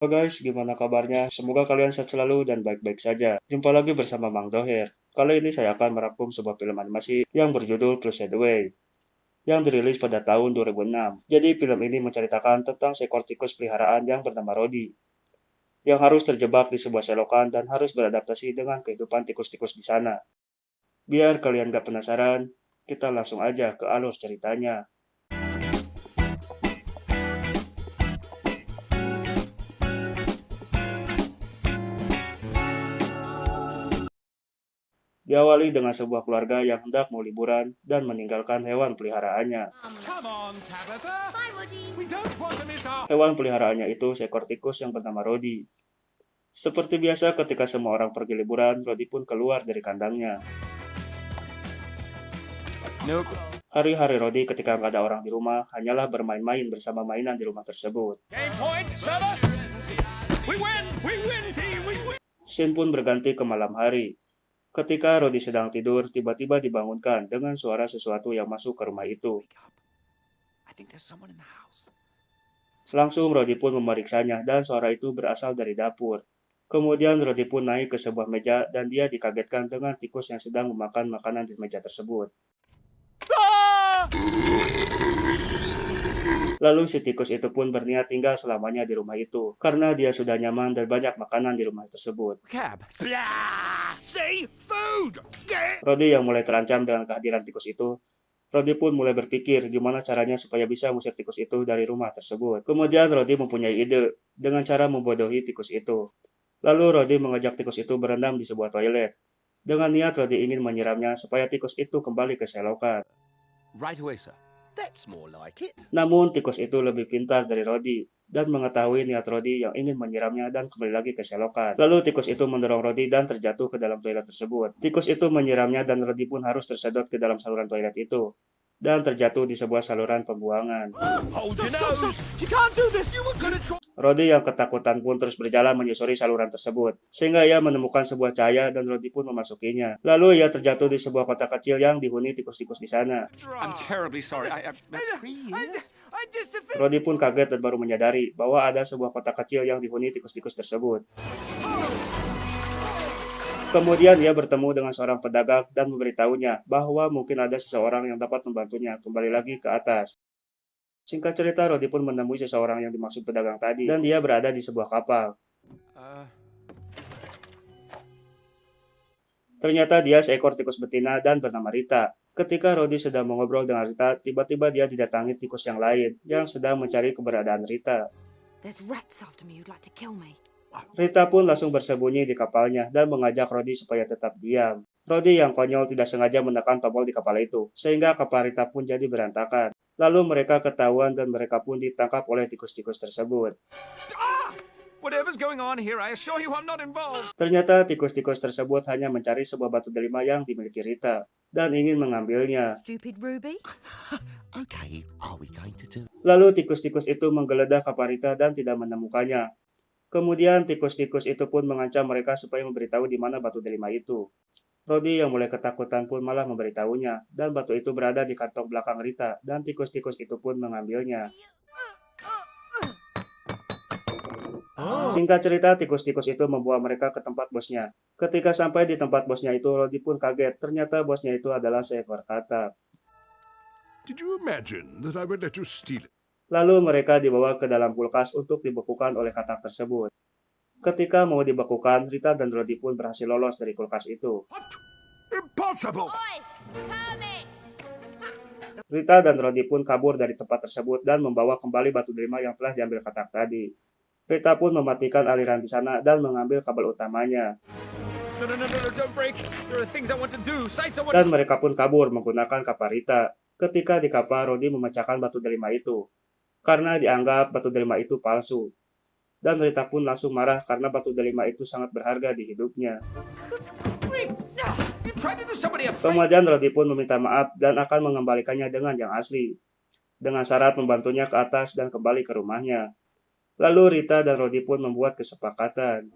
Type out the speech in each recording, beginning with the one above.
Halo guys, gimana kabarnya? Semoga kalian sehat selalu dan baik-baik saja. Jumpa lagi bersama Mang Doher. Kali ini saya akan merangkum sebuah film animasi yang berjudul Crusade Away, yang dirilis pada tahun 2006. Jadi film ini menceritakan tentang seekor tikus peliharaan yang bernama Rodi, yang harus terjebak di sebuah selokan dan harus beradaptasi dengan kehidupan tikus-tikus di sana. Biar kalian gak penasaran, kita langsung aja ke alur ceritanya. Diawali dengan sebuah keluarga yang hendak mau liburan dan meninggalkan hewan peliharaannya. Come on, Tabitha. Bye, Woody. We don't want to miss our... Hewan peliharaannya itu seekor tikus yang bernama Rodi. Seperti biasa ketika semua orang pergi liburan, Rodi pun keluar dari kandangnya. Nope. Hari-hari Rodi ketika nggak ada orang di rumah hanyalah bermain-main bersama mainan di rumah tersebut. Game point, service. We win, team, we win. Scene pun berganti ke malam hari. Ketika Rodi sedang tidur, tiba-tiba dibangunkan dengan suara sesuatu yang masuk ke rumah itu. I think there's someone in the house. Langsung Rodi pun memeriksanya dan suara itu berasal dari dapur. Kemudian Rodi pun naik ke sebuah meja dan dia dikagetkan dengan tikus yang sedang memakan makanan di meja tersebut. Ah! Lalu si tikus itu pun berniat tinggal selamanya di rumah itu, karena dia sudah nyaman dan banyak makanan di rumah tersebut. Cab. Blah! See? Food! Get! Rodi yang mulai terancam dengan kehadiran tikus itu, Rodi pun mulai berpikir gimana caranya supaya bisa mengusir tikus itu dari rumah tersebut. Kemudian Rodi mempunyai ide dengan cara membodohi tikus itu. Lalu Rodi mengajak tikus itu berendam di sebuah toilet. Dengan niat Rodi ingin menyiramnya supaya tikus itu kembali ke selokan. Right away, sir. That's more like it. Namun tikus itu lebih pintar dari Rodi dan mengetahui niat Rodi yang ingin menyiramnya dan kembali lagi ke selokan. Lalu tikus itu mendorong Rodi dan terjatuh ke dalam toilet tersebut. Tikus itu menyiramnya dan Rodi pun harus tersedot ke dalam saluran toilet itu dan terjatuh di sebuah saluran pembuangan. Hold your nose. You can't do this! You were gonna try. Rodi yang ketakutan pun terus berjalan menyusuri saluran tersebut, sehingga ia menemukan sebuah cahaya dan Rodi pun memasukinya. Lalu ia terjatuh di sebuah kota kecil yang dihuni tikus-tikus di sana. I'm terribly sorry. That's 3 years? I just... Rodi pun kaget dan baru menyadari bahwa ada sebuah kota kecil yang dihuni tikus-tikus tersebut. Kemudian ia bertemu dengan seorang pedagang dan memberitahunya bahwa mungkin ada seseorang yang dapat membantunya kembali lagi ke atas. Singkat cerita, Rodi pun menemui seseorang yang dimaksud pedagang tadi, dan dia berada di sebuah kapal. Ternyata dia seekor tikus betina dan bernama Rita. Ketika Rodi sedang mengobrol dengan Rita, tiba-tiba dia didatangi tikus yang lain yang sedang mencari keberadaan Rita. There's rats after me who'd like to kill me. Rita pun langsung bersembunyi di kapalnya dan mengajak Rodi supaya tetap diam. Rodi yang konyol tidak sengaja menekan tombol di kapal itu, sehingga kapal Rita pun jadi berantakan. Lalu mereka ketahuan dan mereka pun ditangkap oleh tikus-tikus tersebut. Whatever's going on here, I assure you I'm not involved. Ternyata tikus-tikus tersebut hanya mencari sebuah batu delima yang dimiliki Rita dan ingin mengambilnya. Stupid Ruby. Okay, are we going to do? Lalu tikus-tikus itu menggeledah kapal Rita dan tidak menemukannya. Kemudian tikus-tikus itu pun mengancam mereka supaya memberitahu di mana batu delima itu. Rodi yang mulai ketakutan pun malah memberitahunya, dan batu itu berada di kantong belakang Rita, dan tikus-tikus itu pun mengambilnya. Singkat cerita, tikus-tikus itu membawa mereka ke tempat bosnya. Ketika sampai di tempat bosnya itu, Rodi pun kaget. Ternyata bosnya itu adalah seekor katak. Did you imagine that I would let you steal it? Lalu mereka dibawa ke dalam kulkas untuk dibekukan oleh katak tersebut. Ketika mau dibekukan, Rita dan Rodi pun berhasil lolos dari kulkas itu. What? Impossible! Oi! Hermit! Rita dan Rodi pun kabur dari tempat tersebut dan membawa kembali batu delima yang telah diambil katak tadi. Rita pun mematikan aliran di sana dan mengambil kabel utamanya. No, don't break. There are things I want to do, sights I want Dan to... mereka pun kabur menggunakan kapal Rita. Ketika di kapal, Rodi memecahkan batu delima itu, karena dianggap batu delima itu palsu. Dan Rita pun langsung marah karena batu delima itu sangat berharga di hidupnya. You tried to do somebody a favor. Kemudian Rodi pun meminta maaf dan akan mengembalikannya dengan yang asli, dengan syarat membantunya ke atas dan kembali ke rumahnya. Lalu Rita dan Rodi pun membuat kesepakatan.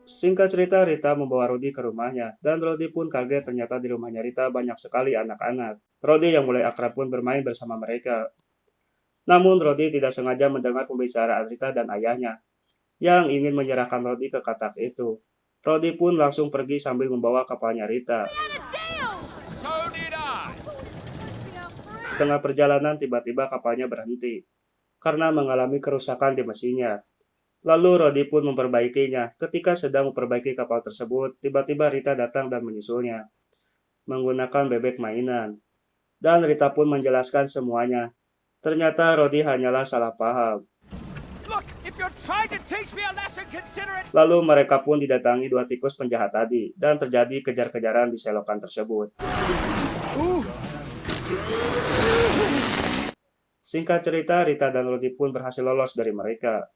Singkat cerita, Rita membawa Rodi ke rumahnya, dan Rodi pun kaget ternyata di rumahnya Rita banyak sekali anak-anak. Rodi yang mulai akrab pun bermain bersama mereka. Namun Rodi tidak sengaja mendengar pembicaraan Rita dan ayahnya yang ingin menyerahkan Rodi ke katak itu. Rodi pun langsung pergi sambil membawa kapalnya Rita. So did I. Di tengah perjalanan tiba-tiba kapalnya berhenti karena mengalami kerusakan di mesinnya. Lalu Rodi pun memperbaikinya. Ketika sedang memperbaiki kapal tersebut, tiba-tiba Rita datang dan menyusulnya menggunakan bebek mainan. Dan Rita pun menjelaskan semuanya. Ternyata Rodi hanyalah salah paham. Look, if you're trying to teach me a lesson, consider it. Lalu mereka pun didatangi dua tikus penjahat tadi, dan terjadi kejar-kejaran di selokan tersebut. Singkat cerita, Rita dan Rodi pun berhasil lolos dari mereka.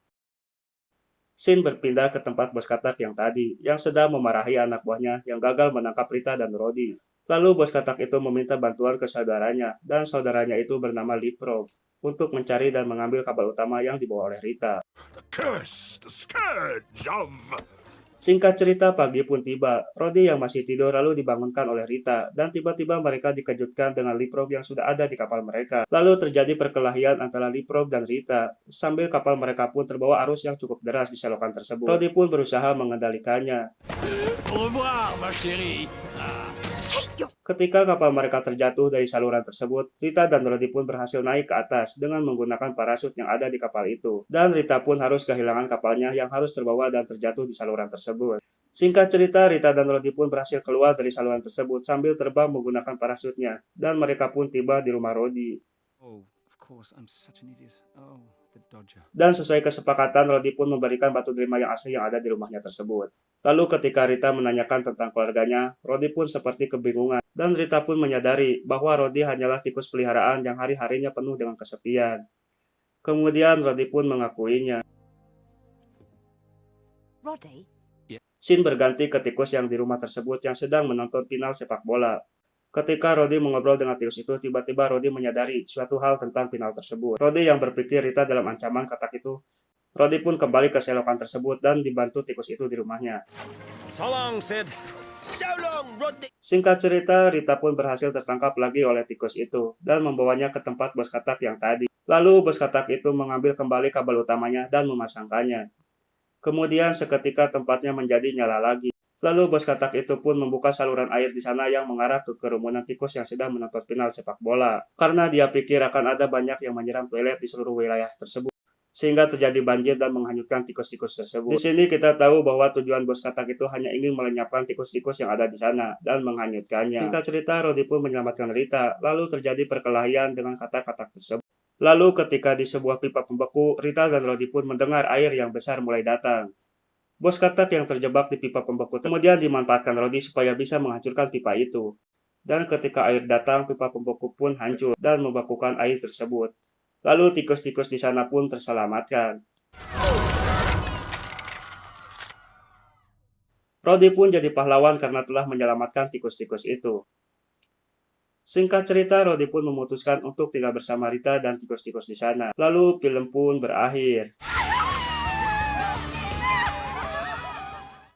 Scene berpindah ke tempat bos katak yang tadi, yang sedang memarahi anak buahnya yang gagal menangkap Rita dan Rodi. Lalu bos katak itu meminta bantuan ke saudaranya, dan saudaranya itu bernama Liprov, untuk mencari dan mengambil kapal utama yang dibawa oleh Rita. The curse, the scourge of... Singkat cerita, pagi pun tiba. Rodi yang masih tidur lalu dibangunkan oleh Rita, dan tiba-tiba mereka dikejutkan dengan Liprov yang sudah ada di kapal mereka. Lalu terjadi perkelahian antara Liprov dan Rita, sambil kapal mereka pun terbawa arus yang cukup deras di selokan tersebut. Rodi pun berusaha mengendalikannya. Au revoir, ma chérie. Ketika kapal mereka terjatuh dari saluran tersebut, Rita dan Rodi pun berhasil naik ke atas dengan menggunakan parasut yang ada di kapal itu. Dan Rita pun harus kehilangan kapalnya yang harus terbawa dan terjatuh di saluran tersebut. Singkat cerita, Rita dan Rodi pun berhasil keluar dari saluran tersebut sambil terbang menggunakan parasutnya. Dan mereka pun tiba di rumah Rodi. Oh, of course, I'm such an idiot. Oh, the dodger. Dan sesuai kesepakatan, Rodi pun memberikan batu delima yang asli yang ada di rumahnya tersebut. Lalu ketika Rita menanyakan tentang keluarganya, Rodi pun seperti kebingungan. Dan Rita pun menyadari bahwa Rodi hanyalah tikus peliharaan yang hari-harinya penuh dengan kesepian. Kemudian Rodi pun mengakuinya. Roddy? Scene berganti ke tikus yang di rumah tersebut yang sedang menonton final sepak bola. Ketika Rodi mengobrol dengan tikus itu, tiba-tiba Rodi menyadari suatu hal tentang final tersebut. Rodi yang berpikir Rita dalam ancaman katak itu. Rodi pun kembali ke selokan tersebut dan dibantu tikus itu di rumahnya. So long, Sid. So long, Rodney. Singkat cerita, Rita pun berhasil tertangkap lagi oleh tikus itu dan membawanya ke tempat bos katak yang tadi. Lalu bos katak itu mengambil kembali kabel utamanya dan memasangkannya. Kemudian seketika tempatnya menjadi nyala lagi. Lalu bos katak itu pun membuka saluran air di sana yang mengarah ke kerumunan tikus yang sedang menonton final sepak bola. Karena dia pikir akan ada banyak yang menyiram toilet di seluruh wilayah tersebut, sehingga terjadi banjir dan menghanyutkan tikus-tikus tersebut. Di sini kita tahu bahwa tujuan bos katak itu hanya ingin melenyapkan tikus-tikus yang ada di sana dan menghanyutkannya. Singkat cerita, Rodi pun menyelamatkan Rita, lalu terjadi perkelahian dengan katak-katak tersebut. Lalu ketika di sebuah pipa pembeku, Rita dan Rodi pun mendengar air yang besar mulai datang. Bos katak yang terjebak di pipa pembeku kemudian dimanfaatkan Rodi supaya bisa menghancurkan pipa itu. Dan ketika air datang, pipa pembeku pun hancur dan membekukan air tersebut. Lalu tikus-tikus di sana pun terselamatkan. Rodi pun jadi pahlawan karena telah menyelamatkan tikus-tikus itu. Singkat cerita, Rodi pun memutuskan untuk tinggal bersama Rita dan tikus-tikus di sana. Lalu film pun berakhir.